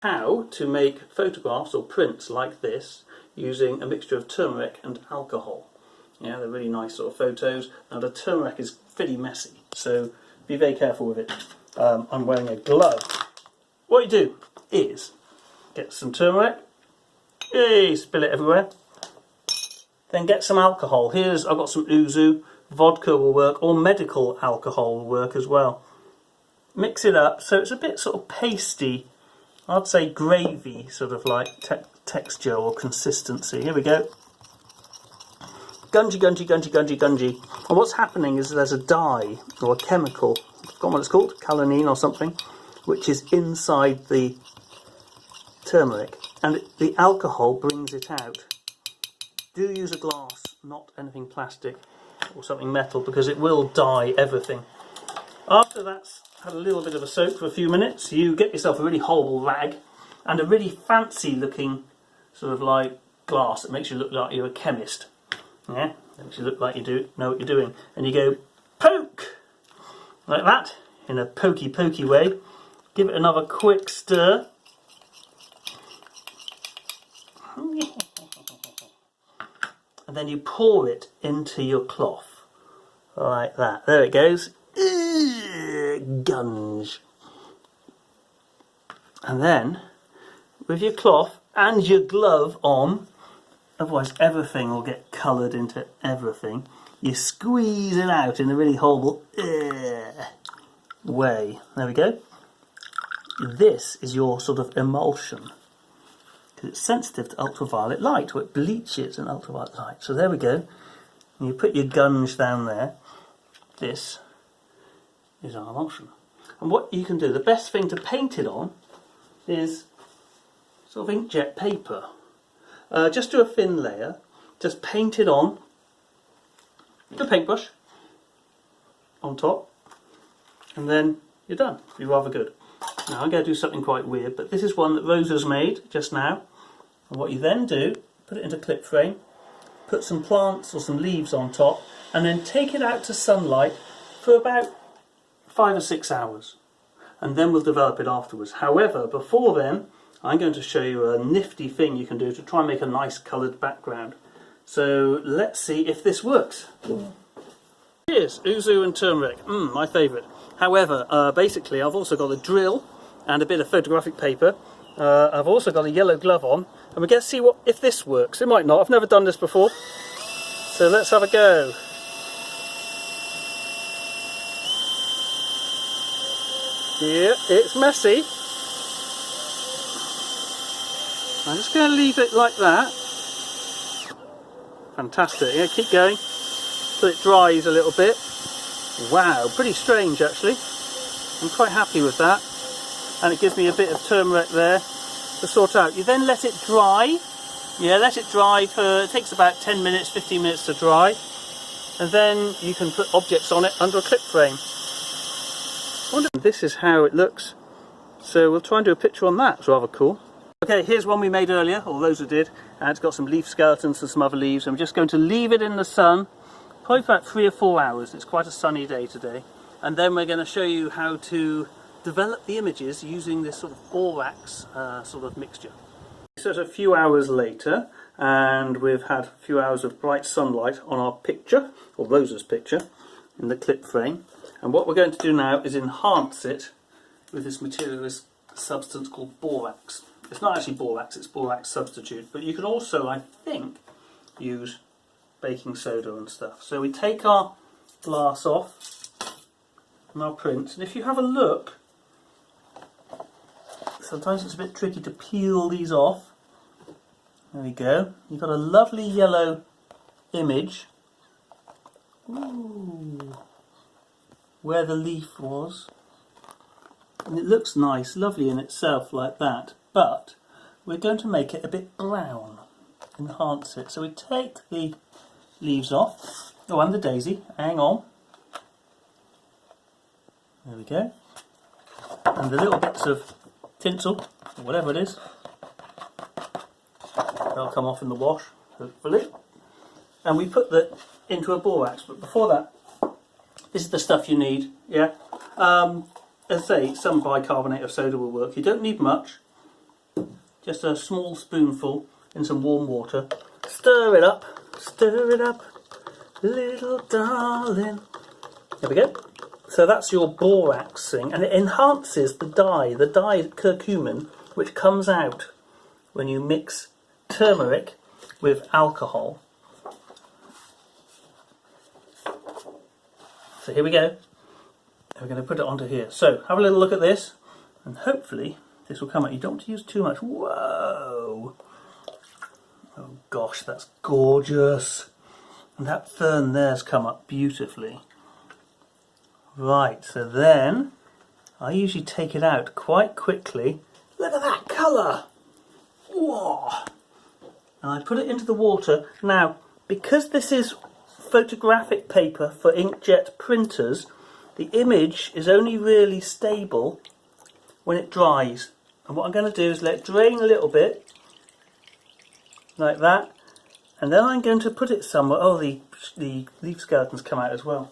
how to make photographs or prints like this using a mixture of turmeric and alcohol. Yeah, they're really nice sort of photos. Now the turmeric is pretty messy, so be very careful with it. I'm wearing a glove. What you do is get some turmeric, yay, spill it everywhere. Then get some alcohol. I've got some ouzo, vodka will work, or medical alcohol will work as well. Mix it up so it's a bit sort of pasty, I'd say gravy sort of like texture or consistency. Here we go. Gungy, gungy, gungy, gungy, gungy. And what's happening is there's a dye or a chemical, I've forgotten what it's called, calanine or something, which is inside the turmeric, and the alcohol brings it out. Do use a glass, not anything plastic or something metal, because it will dye everything. After that's had a little bit of a soak for a few minutes, you get yourself a really horrible rag and a really fancy looking sort of like glass that makes you look like you're a chemist. Yeah, that makes you look like you know what you're doing. And you go poke like that in a pokey way. Give it another quick stir. And then you pour it into your cloth like that. There it goes. Gunge. And then with your cloth and your glove on, otherwise everything will get coloured into everything, you squeeze it out in a really horrible way. There we go. This is your sort of emulsion, because it's sensitive to ultraviolet light, or it bleaches in ultraviolet light. So there we go. And you put your gunge down there. This is our emulsion. And what you can do, the best thing to paint it on is sort of inkjet paper. Just do a thin layer, just paint it on with a paintbrush on top, and then you're done. It'll be rather good. Now I'm going to do something quite weird, but this is one that Rosa's made just now. And what you then do, put it into clip frame, put some plants or some leaves on top, and then take it out to sunlight for about 5 or 6 hours. And then we'll develop it afterwards. However, before then, I'm going to show you a nifty thing you can do to try and make a nice coloured background. So let's see if this works. Here's ouzo and turmeric, my favourite. However, basically I've also got a drill and a bit of photographic paper. I've also got a yellow glove on, and we're going to see if this works. It might not, I've never done this before. So let's have a go. Yeah, it's messy. I'm just going to leave it like that. Fantastic, yeah, keep going till it dries a little bit. Wow, pretty strange actually. I'm quite happy with that. And it gives me a bit of turmeric there to sort out. You then let it dry. Yeah, let it dry for, it takes about 10 minutes, 15 minutes to dry. And then you can put objects on it under a clip frame. This is how it looks. So we'll try and do a picture on that. It's rather cool. Okay, here's one we made earlier, or Rosa did, and it's got some leaf skeletons and some other leaves. I'm just going to leave it in the sun, probably for about 3 or 4 hours. It's quite a sunny day today. And then we're going to show you how to develop the images using this sort of borax sort of mixture. So it's a few hours later, and we've had a few hours of bright sunlight on our picture, or Rosa's picture, in the clip frame. And what we're going to do now is enhance it with this material, this substance called borax. It's not actually borax, it's borax substitute, but you can also, I think, use baking soda and stuff. So we take our glass off from our prints, and if you have a look, sometimes it's a bit tricky to peel these off. There we go. You've got a lovely yellow image. Ooh, where the leaf was. And it looks nice, lovely in itself like that. But we're going to make it a bit brown, enhance it. So we take the leaves off. Oh, and the daisy. Hang on. There we go. And the little bits of tinsel, or whatever it is, they'll come off in the wash, hopefully. And we put that into a borax. But before that, this is the stuff you need. Yeah. As I say, some bicarbonate of soda will work. You don't need much. just a small spoonful in some warm water. Stir it up, little darling. There we go. So that's your borax thing, and it enhances the dye curcumin, which comes out when you mix turmeric with alcohol. So here we go. We're going to put it onto here. So have a little look at this, and hopefully this will come out. You don't want to use too much. Whoa! Oh gosh, that's gorgeous. And that fern there's come up beautifully. Right, so then I usually take it out quite quickly. Look at that colour! Whoa! And I put it into the water. Now, because this is photographic paper for inkjet printers, the image is only really stable when it dries. And what I'm going to do is let it drain a little bit, like that, and then I'm going to put it somewhere. Oh, the leaf skeletons come out as well.